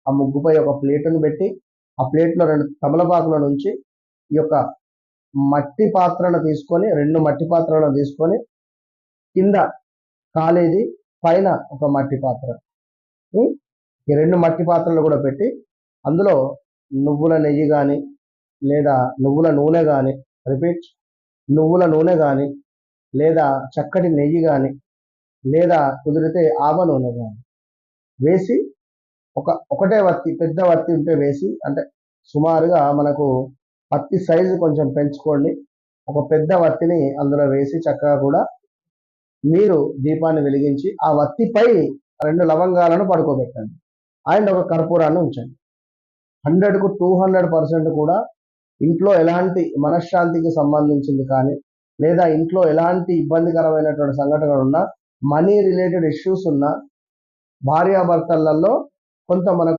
ఆ ముగ్గుపై ఒక ప్లేటును పెట్టి ఆ ప్లేట్లో 2 తమలపాకుల నుంచి ఈ యొక్క మట్టి పాత్రను తీసుకొని 2 మట్టి పాత్రలను తీసుకొని కింద కాలేది పైన ఒక మట్టి పాత్ర ఈ 2 మట్టి పాత్రలు కూడా పెట్టి అందులో నువ్వుల నెయ్యి కానీ లేదా నువ్వుల నూనె కానీ నువ్వుల నూనె కానీ లేదా చక్కటి నెయ్యి కానీ లేదా కుదిరితే ఆవ నూనె కానీ వేసి ఒకటే వత్తి పెద్ద వత్తి ఉంటే వేసి, అంటే సుమారుగా మనకు వత్తి సైజు కొంచెం పెంచుకోండి, ఒక పెద్ద వత్తిని అందులో వేసి చక్కగా కూడా మీరు దీపాన్ని వెలిగించి ఆ వత్తిపై 2 లవంగాలను పడుకోబెట్టండి అండ్ ఒక కర్పూరాన్ని ఉంచండి. 100కు 200% కూడా ఇంట్లో ఎలాంటి మనశ్శాంతికి సంబంధించింది కానీ లేదా ఇంట్లో ఎలాంటి ఇబ్బందికరమైనటువంటి సంఘటనలు ఉన్నా, మనీ రిలేటెడ్ ఇష్యూస్ ఉన్నా, భార్యాభర్తలలో కొంత మనకు